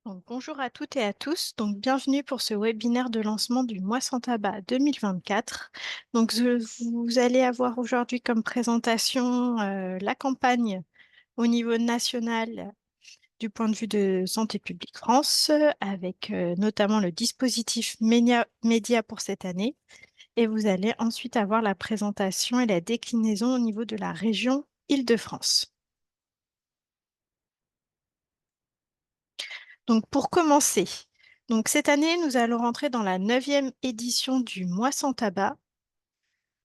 Donc, bonjour à toutes et à tous. Donc, bienvenue pour ce webinaire de lancement du mois sans tabac 2024. Donc, vous allez avoir aujourd'hui comme présentation la campagne au niveau national du point de vue de Santé publique France, avec notamment le dispositif média pour cette année. Et vous allez ensuite avoir la présentation et la déclinaison au niveau de la région Île-de-France. Donc, pour commencer, donc cette année, nous allons rentrer dans la 9e édition du Mois sans tabac.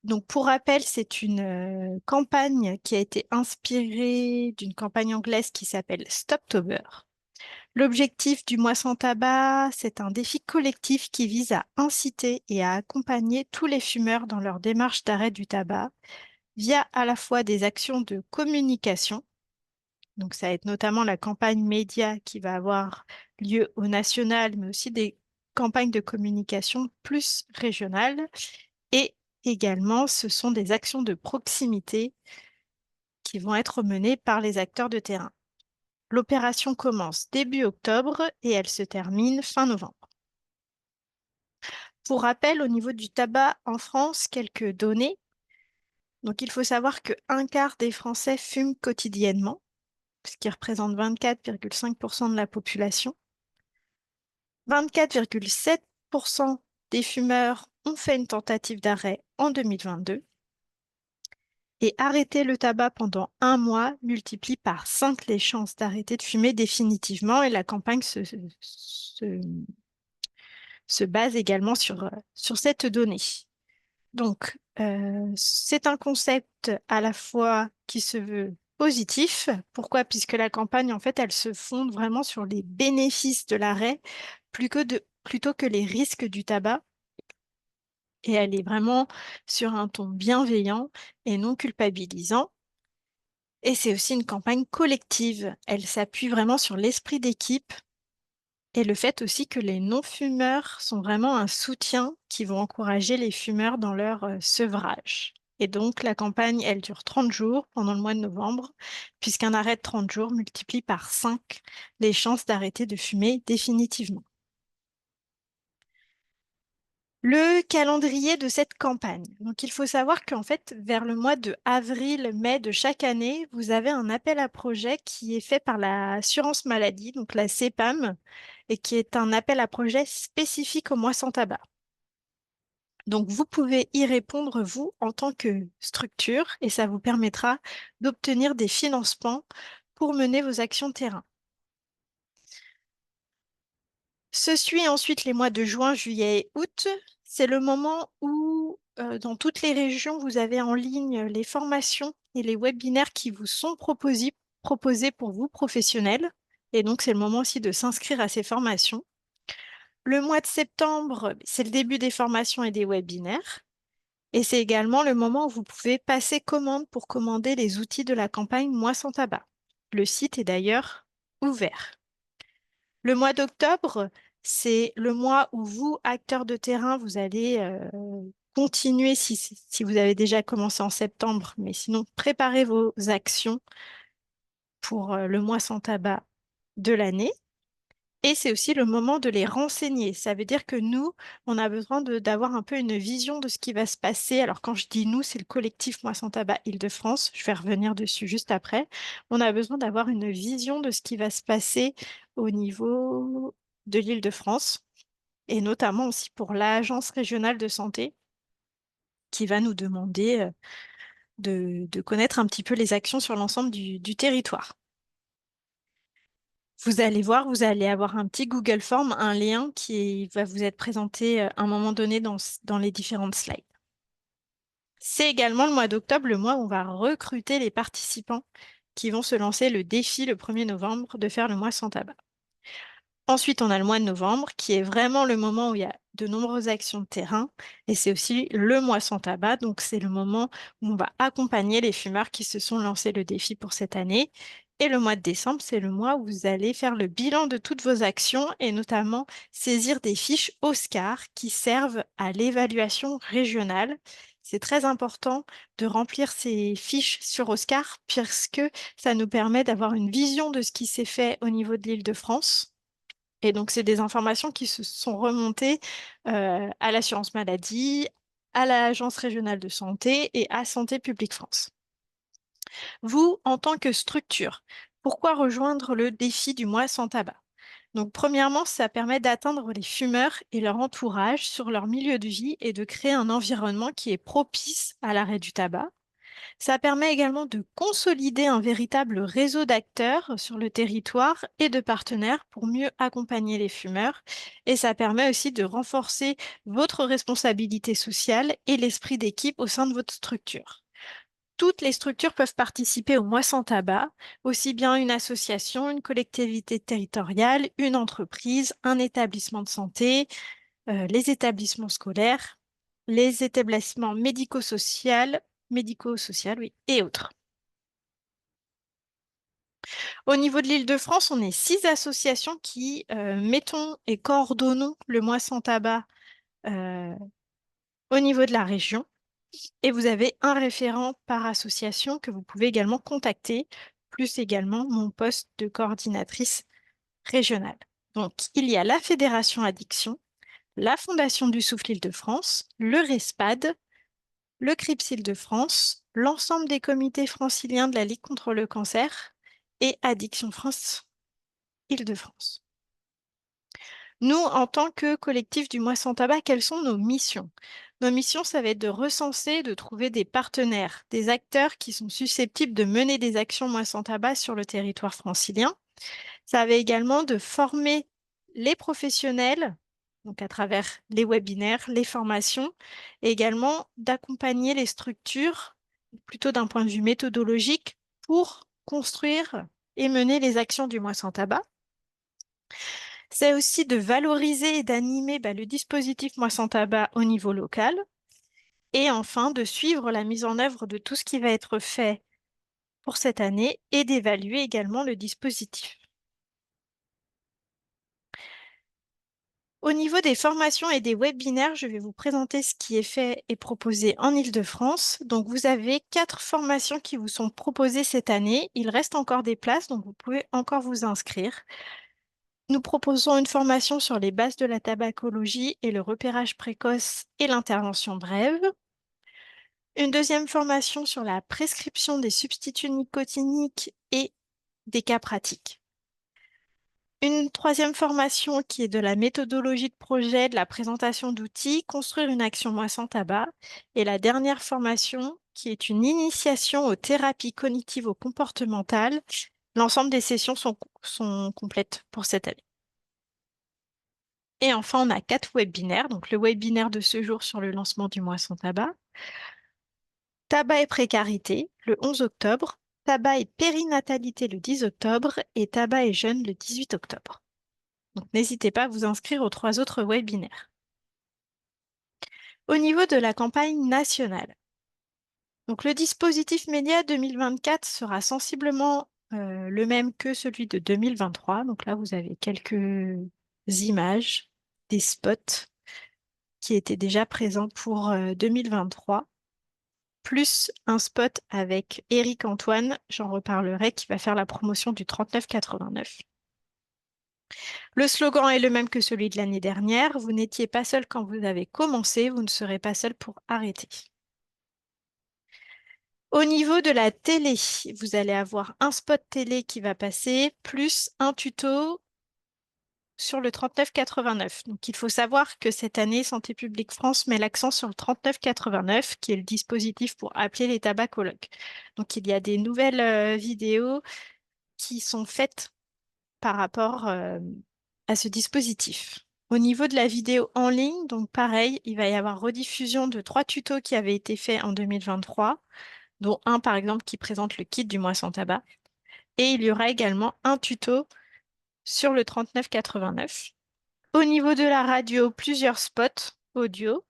Donc, pour rappel, c'est une campagne qui a été inspirée d'une campagne anglaise qui s'appelle Stoptober. L'objectif du Mois sans tabac, c'est un défi collectif qui vise à inciter et à accompagner tous les fumeurs dans leur démarche d'arrêt du tabac via à la fois des actions de communication. Donc, ça va être notamment la campagne média qui va avoir lieu au national, mais aussi des campagnes de communication plus régionales. Et également, ce sont des actions de proximité qui vont être menées par les acteurs de terrain. L'opération commence début octobre et elle se termine fin novembre. Pour rappel, au niveau du tabac en France, quelques données. Donc, il faut savoir que un quart des Français fument quotidiennement, ce qui représente 24,5% de la population. 24,7% des fumeurs ont fait une tentative d'arrêt en 2022. Et arrêter le tabac pendant un mois multiplie par 5 les chances d'arrêter de fumer définitivement. Et la campagne se base également sur cette donnée. Donc, c'est un concept à la fois qui se veut positif. Pourquoi? Puisque la campagne, en fait, elle se fonde vraiment sur les bénéfices de l'arrêt plutôt que les risques du tabac. Et elle est vraiment sur un ton bienveillant et non culpabilisant. Et c'est aussi une campagne collective. Elle s'appuie vraiment sur l'esprit d'équipe et le fait aussi que les non-fumeurs sont vraiment un soutien qui vont encourager les fumeurs dans leur sevrage. Et donc, la campagne, elle dure 30 jours pendant le mois de novembre, puisqu'un arrêt de 30 jours multiplie par 5 les chances d'arrêter de fumer définitivement. Le calendrier de cette campagne. Donc, il faut savoir qu'en fait, vers le mois de avril-mai de chaque année, vous avez un appel à projet qui est fait par l'assurance maladie, donc la CEPAM, et qui est un appel à projet spécifique au mois sans tabac. Donc, vous pouvez y répondre, vous, en tant que structure, et ça vous permettra d'obtenir des financements pour mener vos actions terrain. Se suit ensuite les mois de juin, juillet et août. C'est le moment où, dans toutes les régions, vous avez en ligne les formations et les webinaires qui vous sont proposés pour vous, professionnels. Et donc, c'est le moment aussi de s'inscrire à ces formations. Le mois de septembre, c'est le début des formations et des webinaires. Et c'est également le moment où vous pouvez passer commande pour commander les outils de la campagne Moi sans tabac. Le site est d'ailleurs ouvert. Le mois d'octobre, c'est le mois où vous, acteurs de terrain, vous allez continuer si vous avez déjà commencé en septembre, mais sinon, préparez vos actions pour le mois sans tabac de l'année. Et c'est aussi le moment de les renseigner. Ça veut dire que nous, on a besoin d'avoir un peu une vision de ce qui va se passer. Alors, quand je dis nous, c'est le collectif Moi sans tabac Île-de-France. Je vais revenir dessus juste après. On a besoin d'avoir une vision de ce qui va se passer au niveau de l'Île-de-France et notamment aussi pour l'Agence régionale de santé qui va nous demander de connaître un petit peu les actions sur l'ensemble du territoire. Vous allez voir, vous allez avoir un petit Google Form, un lien qui va vous être présenté à un moment donné dans les différentes slides. C'est également le mois d'octobre, le mois où on va recruter les participants qui vont se lancer le défi le 1er novembre de faire le mois sans tabac. Ensuite, on a le mois de novembre qui est vraiment le moment où il y a de nombreuses actions de terrain et c'est aussi le mois sans tabac. Donc, c'est le moment où on va accompagner les fumeurs qui se sont lancés le défi pour cette année. Et le mois de décembre, c'est le mois où vous allez faire le bilan de toutes vos actions et notamment saisir des fiches Oscar qui servent à l'évaluation régionale. C'est très important de remplir ces fiches sur Oscar puisque ça nous permet d'avoir une vision de ce qui s'est fait au niveau de l'Île-de-France Et donc, c'est des informations qui se sont remontées à l'assurance maladie, à l'Agence régionale de santé et à Santé publique France. Vous, en tant que structure, pourquoi rejoindre le défi du mois sans tabac? Donc, premièrement, ça permet d'atteindre les fumeurs et leur entourage sur leur milieu de vie et de créer un environnement qui est propice à l'arrêt du tabac. Ça permet également de consolider un véritable réseau d'acteurs sur le territoire et de partenaires pour mieux accompagner les fumeurs. Et ça permet aussi de renforcer votre responsabilité sociale et l'esprit d'équipe au sein de votre structure. Toutes les structures peuvent participer au mois sans tabac, aussi bien une association, une collectivité territoriale, une entreprise, un établissement de santé, les établissements scolaires, les établissements médico-social, oui, et autres. Au niveau de l'Île-de-France, on est 6 associations qui mettons et coordonnons le mois sans tabac euh, au niveau de la région. Et vous avez un référent par association que vous pouvez également contacter, plus également mon poste de coordinatrice régionale. Donc, il y a la Fédération Addiction, la Fondation du Souffle Île-de-France, le RESPAD, le CRIPS Île-de-France, l'ensemble des comités franciliens de la Ligue contre le cancer et Addiction France Île-de-France. Nous, en tant que collectif du Mois sans tabac, quelles sont nos missions? Nos missions, ça va être de recenser, de trouver des partenaires, des acteurs qui sont susceptibles de mener des actions Mois sans tabac sur le territoire francilien. Ça va également de former les professionnels, donc à travers les webinaires, les formations, et également d'accompagner les structures, plutôt d'un point de vue méthodologique, pour construire et mener les actions du Mois sans tabac. C'est aussi de valoriser et d'animer le dispositif Moi sans tabac au niveau local. Et enfin, de suivre la mise en œuvre de tout ce qui va être fait pour cette année et d'évaluer également le dispositif. Au niveau des formations et des webinaires, je vais vous présenter ce qui est fait et proposé en Île-de-France. Donc, vous avez 4 formations qui vous sont proposées cette année. Il reste encore des places, donc vous pouvez encore vous inscrire. Nous proposons une formation sur les bases de la tabacologie et le repérage précoce et l'intervention brève. Une deuxième formation sur la prescription des substituts nicotiniques et des cas pratiques. Une troisième formation qui est de la méthodologie de projet, de la présentation d'outils, construire une action moi sans tabac. Et la dernière formation qui est une initiation aux thérapies cognitivo-comportementales. L'ensemble des sessions sont complètes pour cette année. Et enfin, on a 4 webinaires. Donc, le webinaire de ce jour sur le lancement du mois sans tabac. Tabac et précarité, le 11 octobre. Tabac et périnatalité, le 10 octobre. Et tabac et jeunes, le 18 octobre. Donc, n'hésitez pas à vous inscrire aux 3 autres webinaires. Au niveau de la campagne nationale, donc le dispositif média 2024 sera sensiblement le même que celui de 2023. Donc là, vous avez quelques images, des spots qui étaient déjà présents pour 2023, plus un spot avec Éric Antoine, j'en reparlerai, qui va faire la promotion du 39,89. Le slogan est le même que celui de l'année dernière. Vous n'étiez pas seul quand vous avez commencé, vous ne serez pas seul pour arrêter. Au niveau de la télé, vous allez avoir un spot télé qui va passer, plus un tuto sur le 39,89. Donc, il faut savoir que cette année, Santé publique France met l'accent sur le 39,89, qui est le dispositif pour appeler les tabacologues. Donc, il y a des nouvelles vidéos qui sont faites par rapport à ce dispositif. Au niveau de la vidéo en ligne, donc pareil, il va y avoir rediffusion de 3 tutos qui avaient été faits en 2023, dont un par exemple qui présente le kit du mois sans tabac. Et il y aura également un tuto sur le 39,89. Au niveau de la radio, plusieurs spots audio.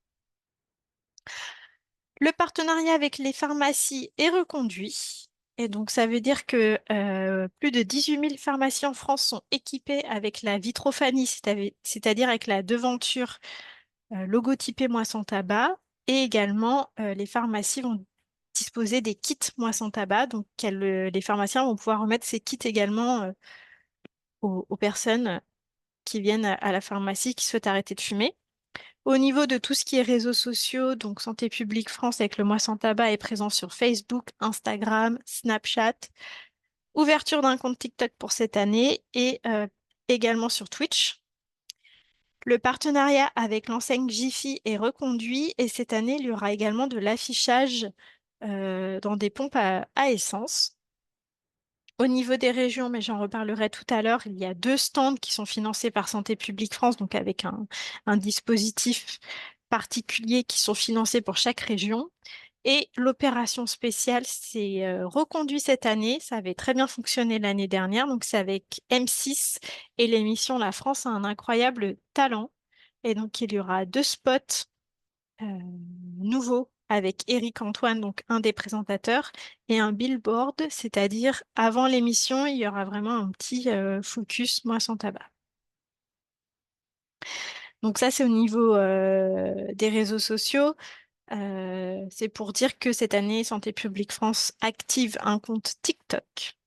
Le partenariat avec les pharmacies est reconduit. Et donc, ça veut dire que plus de 18 000 pharmacies en France sont équipées avec la vitrophanie, c'est-à-dire avec la devanture logotypée moisson tabac. Et également, les pharmacies vont disposer des kits moisson tabac. Donc, les pharmaciens vont pouvoir remettre ces kits également aux personnes qui viennent à la pharmacie qui souhaitent arrêter de fumer. Au niveau de tout ce qui est réseaux sociaux, donc Santé publique France avec le mois sans tabac est présent sur Facebook, Instagram, Snapchat, ouverture d'un compte TikTok pour cette année et également sur Twitch. Le partenariat avec l'enseigne Jiffy est reconduit et cette année, il y aura également de l'affichage dans des pompes à essence. Au niveau des régions, mais j'en reparlerai tout à l'heure, il y a 2 stands qui sont financés par Santé publique France, donc avec un dispositif particulier qui sont financés pour chaque région. Et l'opération spéciale s'est reconduite cette année. Ça avait très bien fonctionné l'année dernière. Donc c'est avec M6 et l'émission La France a un incroyable talent. Et donc il y aura 2 spots nouveau avec Éric Antoine, donc un des présentateurs, et un billboard, c'est-à-dire avant l'émission, il y aura vraiment un petit focus moi sans tabac. Donc ça, c'est au niveau des réseaux sociaux. C'est pour dire que cette année, Santé publique France active un compte TikTok.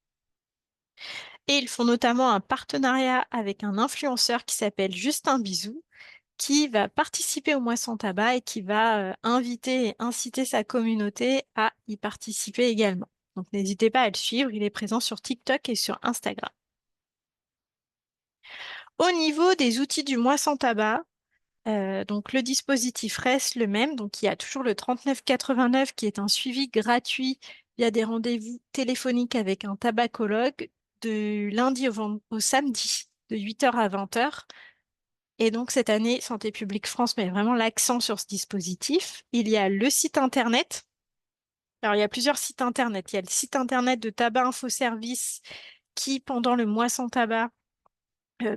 Et ils font notamment un partenariat avec un influenceur qui s'appelle Justin Bisou, qui va participer au mois sans tabac et qui va inviter et inciter sa communauté à y participer également. Donc n'hésitez pas à le suivre, il est présent sur TikTok et sur Instagram. Au niveau des outils du mois sans tabac, donc le dispositif reste le même, donc il y a toujours le 39,89 qui est un suivi gratuit via des rendez-vous téléphoniques avec un tabacologue de lundi au samedi de 8h à 20h. Et donc, cette année, Santé publique France met vraiment l'accent sur ce dispositif. Il y a le site internet. Alors, il y a plusieurs sites internet. Il y a le site internet de Tabac Info Service qui, pendant le mois sans tabac,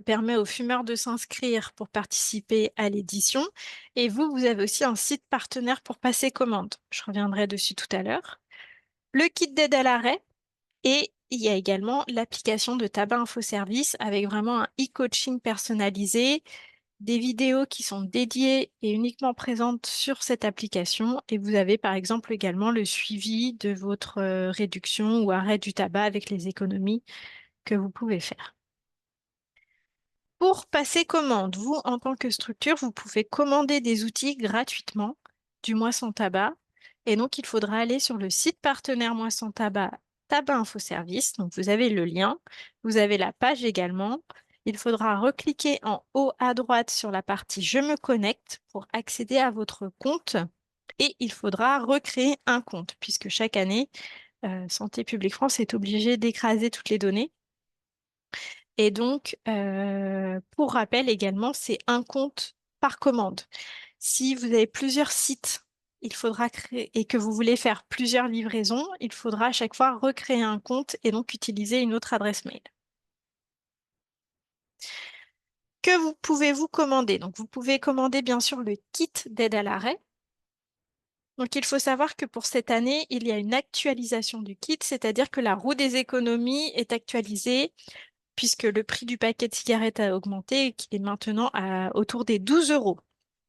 permet aux fumeurs de s'inscrire pour participer à l'édition. Et vous avez aussi un site partenaire pour passer commande. Je reviendrai dessus tout à l'heure. Le kit d'aide à l'arrêt. Et il y a également l'application de Tabac Info Service avec vraiment un e-coaching personnalisé, des vidéos qui sont dédiées et uniquement présentes sur cette application. Et vous avez par exemple également le suivi de votre réduction ou arrêt du tabac avec les économies que vous pouvez faire. Pour passer commande, vous, en tant que structure, vous pouvez commander des outils gratuitement du mois sans tabac. Et donc, il faudra aller sur le site partenaire mois sans tabac, Tabac Info Service. Donc, vous avez le lien. Vous avez la page également. Il faudra recliquer en haut à droite sur la partie Je me connecte pour accéder à votre compte. Et il faudra recréer un compte, puisque chaque année, Santé publique France est obligée d'écraser toutes les données. Et donc, pour rappel également, c'est un compte par commande. Si vous avez plusieurs sites, il faudra créer et que vous voulez faire plusieurs livraisons, il faudra à chaque fois recréer un compte et donc utiliser une autre adresse mail. Que vous pouvez-vous commander? Donc, vous pouvez commander bien sûr le kit d'aide à l'arrêt. Donc, il faut savoir que pour cette année, il y a une actualisation du kit, c'est-à-dire que la roue des économies est actualisée puisque le prix du paquet de cigarettes a augmenté et qu'il est maintenant autour des 12 euros.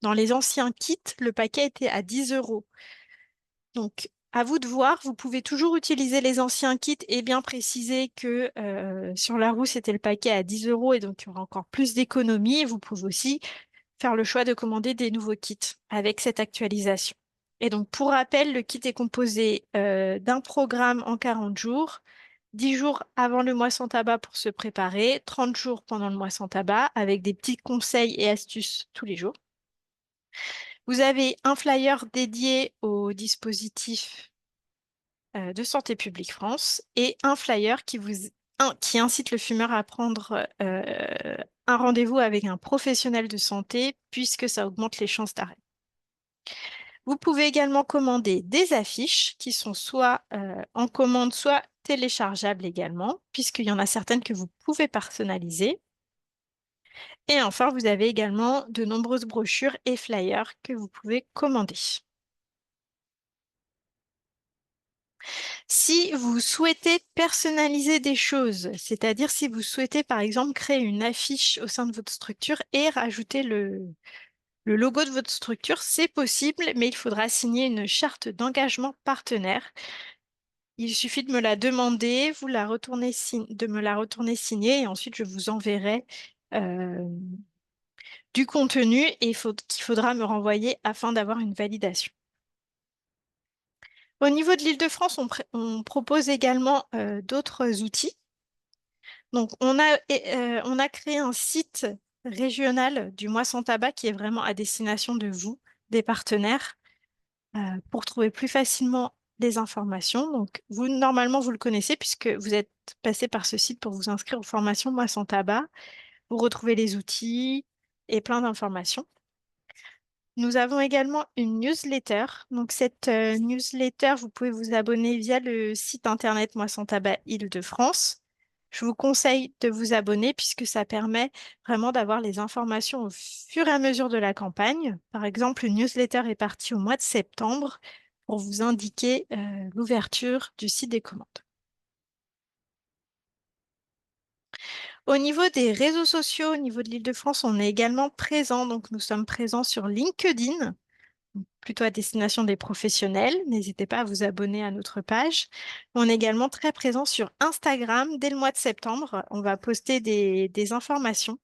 Dans les anciens kits, le paquet était à 10 euros. Donc, à vous de voir, vous pouvez toujours utiliser les anciens kits et bien préciser que sur la roue, c'était le paquet à 10 euros et donc il y aura encore plus d'économies. Vous pouvez aussi faire le choix de commander des nouveaux kits avec cette actualisation. Et donc, pour rappel, le kit est composé d'un programme en 40 jours, 10 jours avant le mois sans tabac pour se préparer, 30 jours pendant le mois sans tabac, avec des petits conseils et astuces tous les jours. Vous avez un flyer dédié au dispositif de Santé publique France et un flyer qui incite le fumeur à prendre un rendez-vous avec un professionnel de santé puisque ça augmente les chances d'arrêt. Vous pouvez également commander des affiches qui sont soit en commande, soit téléchargeables également, puisqu'il y en a certaines que vous pouvez personnaliser. Et enfin, vous avez également de nombreuses brochures et flyers que vous pouvez commander. Si vous souhaitez personnaliser des choses, c'est-à-dire si vous souhaitez par exemple créer une affiche au sein de votre structure et rajouter le logo de votre structure, c'est possible, mais il faudra signer une charte d'engagement partenaire. Il suffit de me la demander, de me la retourner signée et ensuite je vous enverrai euh, du contenu et qu'il faudra me renvoyer afin d'avoir une validation. Au niveau de l'Île-de-France, on propose également d'autres outils. Donc, on a créé un site régional du mois sans tabac qui est vraiment à destination de vous, des partenaires, pour trouver plus facilement les informations. Donc, vous, normalement, vous le connaissez puisque vous êtes passé par ce site pour vous inscrire aux formations mois sans tabac. Vous retrouvez les outils et plein d'informations. Nous avons également une newsletter. Donc, cette newsletter, vous pouvez vous abonner via le site internet Moi Sans Tabac Île-de-France. Je vous conseille de vous abonner puisque ça permet vraiment d'avoir les informations au fur et à mesure de la campagne. Par exemple, une newsletter est partie au mois de septembre pour vous indiquer l'ouverture du site des commandes. Au niveau des réseaux sociaux, au niveau de l'Île-de-France, on est également présent. Donc, nous sommes présents sur LinkedIn, plutôt à destination des professionnels. N'hésitez pas à vous abonner à notre page. On est également très présent sur Instagram dès le mois de septembre. On va poster des informations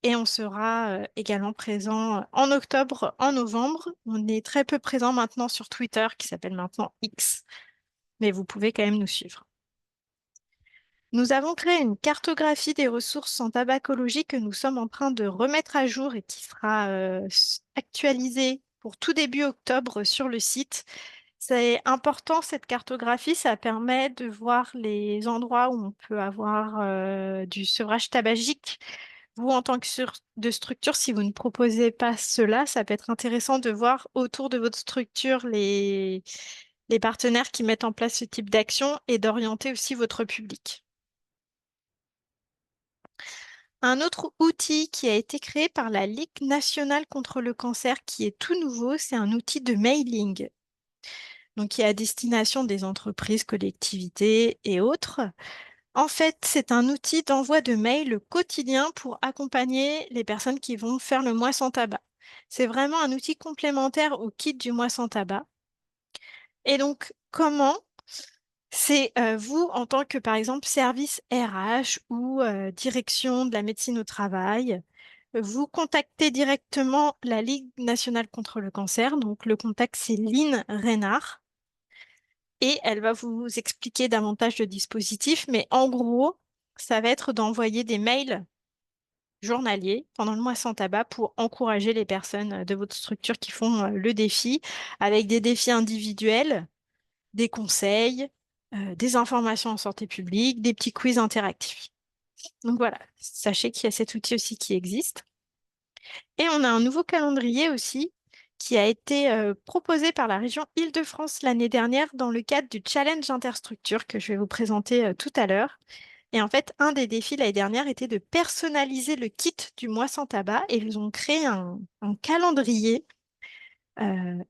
et on sera également présent en octobre, en novembre. On est très peu présent maintenant sur Twitter qui s'appelle maintenant X, mais vous pouvez quand même nous suivre. Nous avons créé une cartographie des ressources en tabacologie que nous sommes en train de remettre à jour et qui sera actualisée pour tout début octobre sur le site. C'est important, cette cartographie, ça permet de voir les endroits où on peut avoir du sevrage tabagique. Vous, en tant que de structure, si vous ne proposez pas cela, ça peut être intéressant de voir autour de votre structure les partenaires qui mettent en place ce type d'action et d'orienter aussi votre public. Un autre outil qui a été créé par la Ligue nationale contre le cancer, qui est tout nouveau, c'est un outil de mailing, donc qui est à destination des entreprises, collectivités et autres. En fait, c'est un outil d'envoi de mails quotidien pour accompagner les personnes qui vont faire le mois sans tabac. C'est vraiment un outil complémentaire au kit du mois sans tabac. Et donc, comment? C'est vous, en tant que, par exemple, service RH ou direction de la médecine au travail, vous contactez directement la Ligue nationale contre le cancer. Donc, le contact, c'est Lynn Reynard. Et elle va vous expliquer davantage le dispositif. Mais en gros, ça va être d'envoyer des mails journaliers pendant le mois sans tabac pour encourager les personnes de votre structure qui font le défi, avec des défis individuels, des conseils, des informations en santé publique, des petits quiz interactifs. Donc voilà, sachez qu'il y a cet outil aussi qui existe. Et on a un nouveau calendrier aussi qui a été proposé par la région Île-de-France l'année dernière dans le cadre du challenge interstructure que je vais vous présenter tout à l'heure. Et en fait, un des défis l'année dernière était de personnaliser le kit du mois sans tabac et ils ont créé un calendrier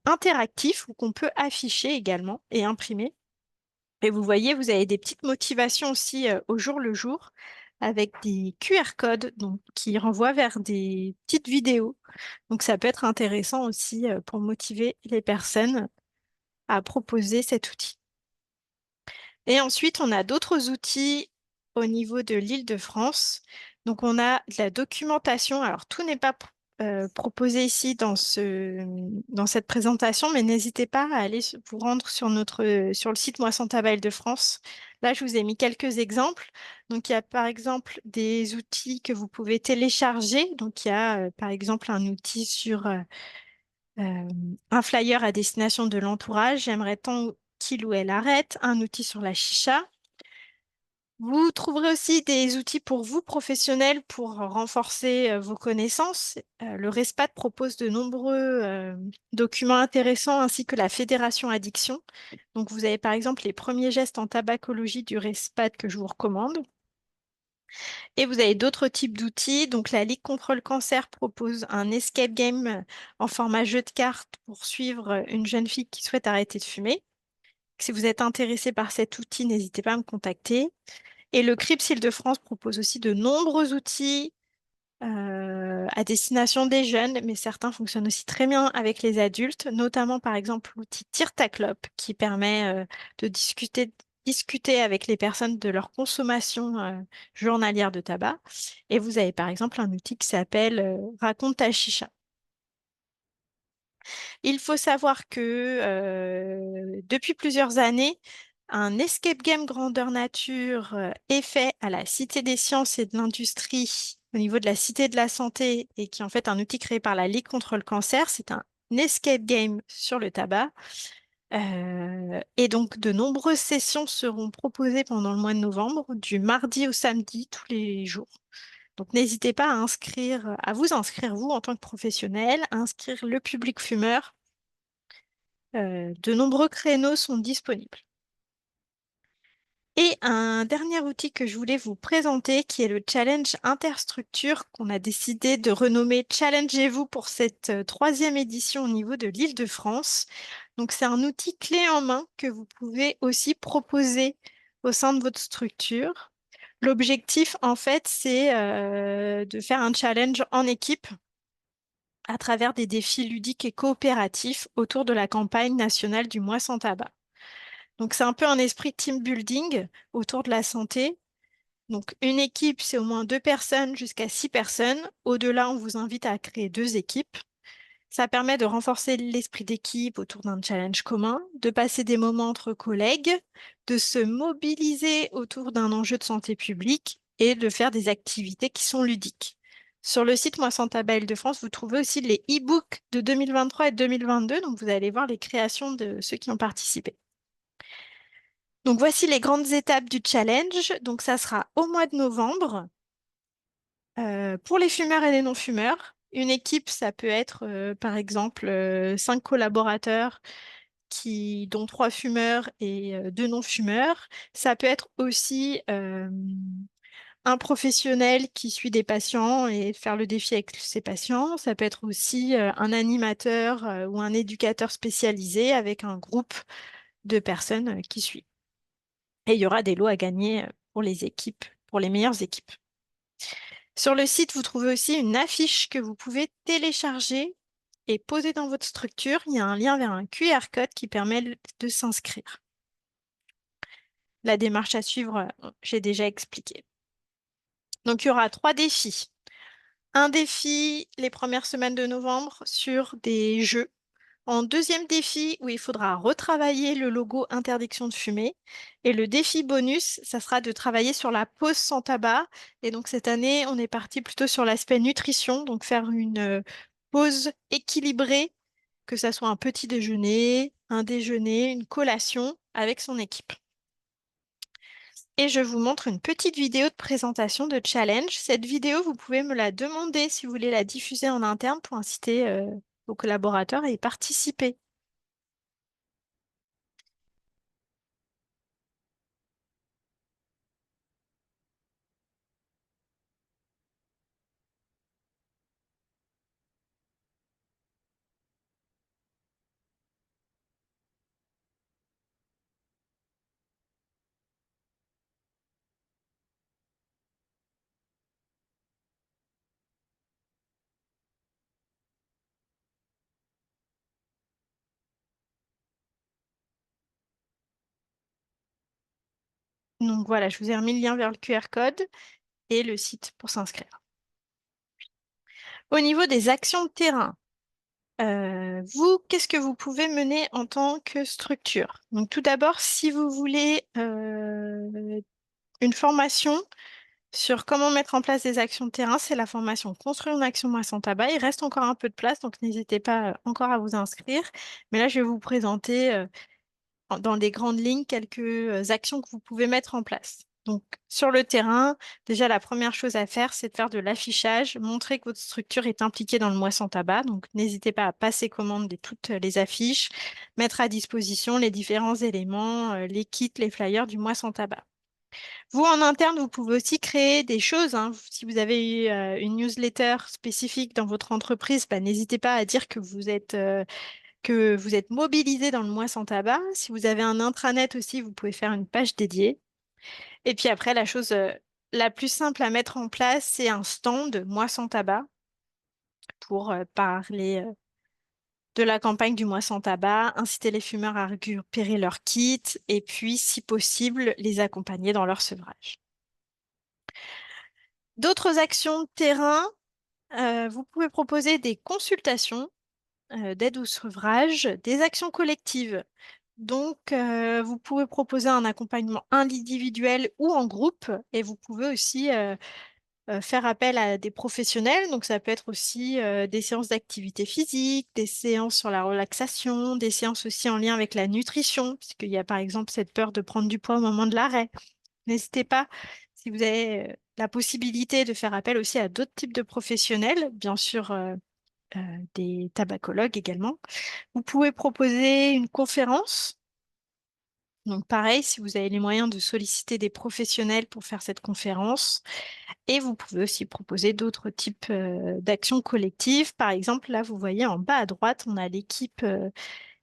interactif qu'on peut afficher également et imprimer. Et vous voyez, vous avez des petites motivations aussi au jour le jour avec des QR codes donc, qui renvoient vers des petites vidéos. Donc ça peut être intéressant aussi pour motiver les personnes à proposer cet outil. Et ensuite, on a d'autres outils au niveau de l'Île-de-France. Donc on a de la documentation. Alors tout n'est pas proposé ici dans cette présentation, mais n'hésitez pas à aller vous rendre sur sur le site Moi Sans Tabac Île-de-France. Là, je vous ai mis quelques exemples. Donc il y a par exemple des outils que vous pouvez télécharger. Donc il y a par exemple un outil sur un flyer à destination de l'entourage. J'aimerais tant qu'il ou elle arrête. Un outil sur la chicha. Vous trouverez aussi des outils pour vous, professionnels, pour renforcer vos connaissances. Le RESPAD propose de nombreux documents intéressants ainsi que la Fédération Addiction. Donc, vous avez par exemple les premiers gestes en tabacologie du RESPAD que je vous recommande. Et vous avez d'autres types d'outils. Donc, la Ligue contre le cancer propose un escape game en format jeu de cartes pour suivre une jeune fille qui souhaite arrêter de fumer. Si vous êtes intéressé par cet outil, n'hésitez pas à me contacter. Et le CRIPS Île-de-France propose aussi de nombreux outils à destination des jeunes, mais certains fonctionnent aussi très bien avec les adultes, notamment par exemple l'outil Tire ta clope qui permet de discuter discuter avec les personnes de leur consommation journalière de tabac. Et vous avez par exemple un outil qui s'appelle Raconte ta chicha. Il faut savoir que depuis plusieurs années, un escape game grandeur nature est fait à la Cité des sciences et de l'industrie au niveau de la Cité de la santé et qui est en fait un outil créé par la Ligue contre le cancer. C'est un escape game sur le tabac. Et donc, de nombreuses sessions seront proposées pendant le mois de novembre, du mardi au samedi, tous les jours. Donc, n'hésitez pas à vous inscrire, vous, en tant que professionnel, à inscrire le public fumeur. De nombreux créneaux sont disponibles. Et un dernier outil que je voulais vous présenter, qui est le challenge interstructure qu'on a décidé de renommer Challengez-vous pour cette troisième édition au niveau de l'Île-de-France. Donc, c'est un outil clé en main que vous pouvez aussi proposer au sein de votre structure. L'objectif, en fait, c'est de faire un challenge en équipe à travers des défis ludiques et coopératifs autour de la campagne nationale du mois sans tabac. Donc, c'est un peu un esprit team building autour de la santé. Donc, une équipe, c'est au moins 2 personnes jusqu'à 6 personnes. Au-delà, on vous invite à créer 2 équipes. Ça permet de renforcer l'esprit d'équipe autour d'un challenge commun, de passer des moments entre collègues, de se mobiliser autour d'un enjeu de santé publique et de faire des activités qui sont ludiques. Sur le site Moi Sans Tabac Île-de-France, vous trouvez aussi les e-books de 2023 et 2022, donc vous allez voir les créations de ceux qui ont participé. Donc voici les grandes étapes du challenge. Donc ça sera au mois de novembre pour les fumeurs et les non-fumeurs. Une équipe, ça peut être par exemple 5 collaborateurs dont 3 fumeurs et 2 non-fumeurs. Ça peut être aussi un professionnel qui suit des patients et faire le défi avec ses patients. Ça peut être aussi un animateur ou un éducateur spécialisé avec un groupe de personnes qui suit. Et il y aura des lots à gagner pour les équipes, pour les meilleures équipes. Sur le site, vous trouvez aussi une affiche que vous pouvez télécharger et poser dans votre structure. Il y a un lien vers un QR code qui permet de s'inscrire. La démarche à suivre, j'ai déjà expliqué. Donc, il y aura 3 défis. Un défi les premières semaines de novembre sur des jeux. En deuxième défi, où il faudra retravailler le logo interdiction de fumer. Et le défi bonus, ça sera de travailler sur la pause sans tabac. Et donc cette année, on est parti plutôt sur l'aspect nutrition, donc faire une pause équilibrée, que ça soit un petit déjeuner, un déjeuner, une collation avec son équipe. Et je vous montre une petite vidéo de présentation de challenge. Cette vidéo, vous pouvez me la demander si vous voulez la diffuser en interne pour inciter vos collaborateurs à y participer. Donc voilà, je vous ai remis le lien vers le QR code et le site pour s'inscrire. Au niveau des actions de terrain, vous, qu'est-ce que vous pouvez mener en tant que structure? Donc tout d'abord, si vous voulez une formation sur comment mettre en place des actions de terrain, c'est la formation Construire une action moi sans tabac. Il reste encore un peu de place, donc n'hésitez pas encore à vous inscrire. Mais là, je vais vous présenter dans des grandes lignes quelques actions que vous pouvez mettre en place. Donc, sur le terrain, déjà, la première chose à faire, c'est de faire de l'affichage, montrer que votre structure est impliquée dans le mois sans tabac. Donc, n'hésitez pas à passer commande de toutes les affiches, mettre à disposition les différents éléments, les kits, les flyers du mois sans tabac. Vous, en interne, vous pouvez aussi créer des choses, hein. Si vous avez eu une newsletter spécifique dans votre entreprise, bah, n'hésitez pas à dire que vous êtes mobilisé dans le mois sans tabac. Si vous avez un intranet aussi, vous pouvez faire une page dédiée. Et puis après, la chose la plus simple à mettre en place, c'est un stand mois sans tabac pour parler de la campagne du mois sans tabac, inciter les fumeurs à récupérer leur kit et puis, si possible, les accompagner dans leur sevrage. D'autres actions de terrain, vous pouvez proposer des consultations d'aide au sevrage, des actions collectives. Donc, vous pouvez proposer un accompagnement individuel ou en groupe et vous pouvez aussi faire appel à des professionnels. Donc, ça peut être aussi des séances d'activité physique, des séances sur la relaxation, des séances aussi en lien avec la nutrition, puisqu'il y a par exemple cette peur de prendre du poids au moment de l'arrêt. N'hésitez pas, si vous avez la possibilité de faire appel aussi à d'autres types de professionnels, bien sûr des tabacologues également. Vous pouvez proposer une conférence. Donc pareil, si vous avez les moyens de solliciter des professionnels pour faire cette conférence. Et vous pouvez aussi proposer d'autres types d'actions collectives. Par exemple, là, vous voyez en bas à droite, on a l'équipe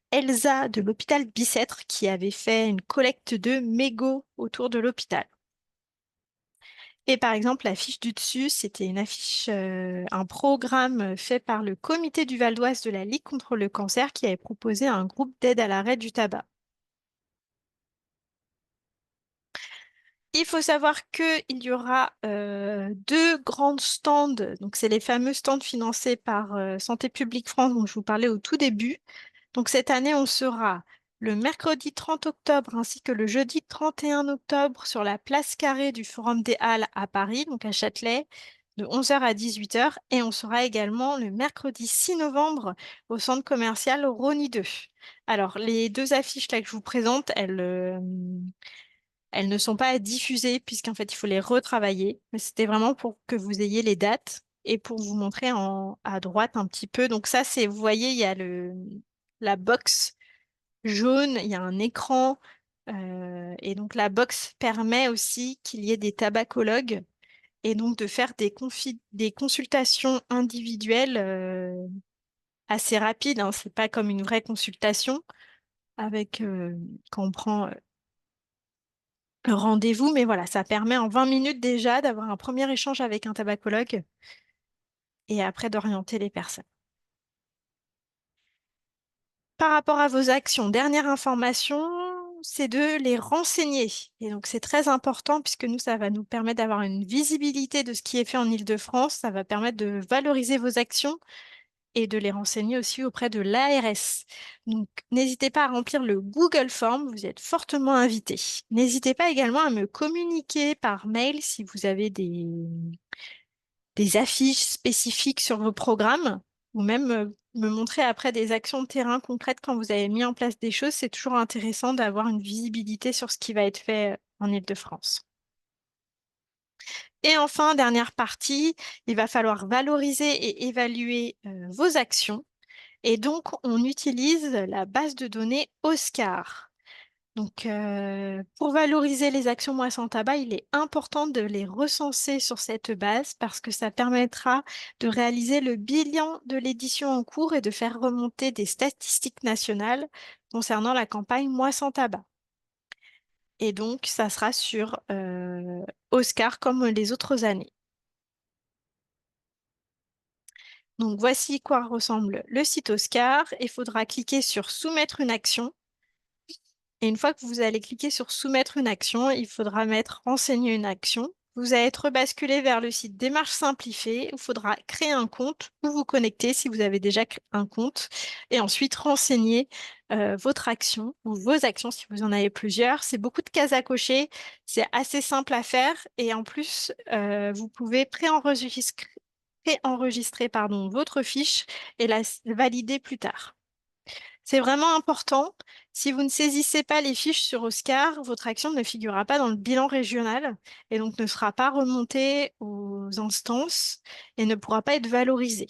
Elsa de l'hôpital Bicêtre qui avait fait une collecte de mégots autour de l'hôpital. Et par exemple, l'affiche du dessus, c'était une affiche, un programme fait par le comité du Val d'Oise de la Ligue contre le cancer qui avait proposé un groupe d'aide à l'arrêt du tabac. Il faut savoir qu'il y aura deux grandes stands, donc c'est les fameux stands financés par Santé publique France dont je vous parlais au tout début. Donc cette année, on sera le mercredi 30 octobre ainsi que le jeudi 31 octobre sur la place carrée du Forum des Halles à Paris, donc à Châtelet, de 11 heures à 18 heures. Et on sera également le mercredi 6 novembre au centre commercial Rony 2. Alors, les deux affiches là que je vous présente, elles ne sont pas diffusées puisqu'en fait, il faut les retravailler. Mais c'était vraiment pour que vous ayez les dates et pour vous montrer à droite un petit peu. Donc ça, c'est, vous voyez, il y a la box jaune, il y a un écran. Et donc la box permet aussi qu'il y ait des tabacologues et donc de faire des consultations individuelles assez rapides, hein. C'est pas comme une vraie consultation avec quand on prend rendez-vous, mais voilà, ça permet en 20 minutes déjà d'avoir un premier échange avec un tabacologue et après d'orienter les personnes. Par rapport à vos actions, dernière information, c'est de les renseigner. Et donc c'est très important puisque nous, ça va nous permettre d'avoir une visibilité de ce qui est fait en Île-de-France. Ça va permettre de valoriser vos actions et de les renseigner aussi auprès de l'ARS. Donc, n'hésitez pas à remplir le Google Form, vous êtes fortement invité. N'hésitez pas également à me communiquer par mail si vous avez des affiches spécifiques sur vos programmes ou même me montrer après des actions de terrain concrètes quand vous avez mis en place des choses. C'est toujours intéressant d'avoir une visibilité sur ce qui va être fait en Île-de-France. Et enfin, dernière partie, il va falloir valoriser et évaluer vos actions. Et donc, on utilise la base de données Oscar. Donc, pour valoriser les actions Moi sans tabac, il est important de les recenser sur cette base parce que ça permettra de réaliser le bilan de l'édition en cours et de faire remonter des statistiques nationales concernant la campagne Moi sans tabac. Et donc, ça sera sur Oscar comme les autres années. Donc, voici quoi ressemble le site Oscar. Il faudra cliquer sur Soumettre une action. Et une fois que vous allez cliquer sur Soumettre une action, il faudra mettre Renseigner une action. Vous allez être basculé vers le site Démarche simplifiée. Il faudra créer un compte ou vous connecter si vous avez déjà un compte. Et ensuite, renseigner votre action ou vos actions si vous en avez plusieurs. C'est beaucoup de cases à cocher. C'est assez simple à faire. Et en plus, vous pouvez préenregistrer, votre fiche et la valider plus tard. C'est vraiment important. Si vous ne saisissez pas les fiches sur Oscar, votre action ne figurera pas dans le bilan régional et donc ne sera pas remontée aux instances et ne pourra pas être valorisée.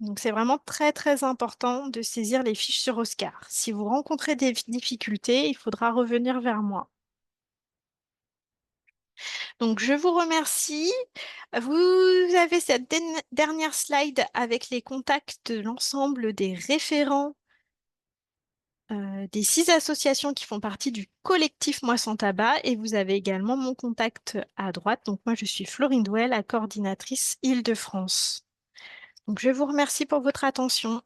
Donc c'est vraiment très très important de saisir les fiches sur Oscar. Si vous rencontrez des difficultés, il faudra revenir vers moi. Donc je vous remercie. Vous avez cette dernière slide avec les contacts de l'ensemble des référents des 6 associations qui font partie du collectif Moi sans tabac et vous avez également mon contact à droite. Donc moi je suis Florine Douel, la coordinatrice Île-de-France. Donc je vous remercie pour votre attention.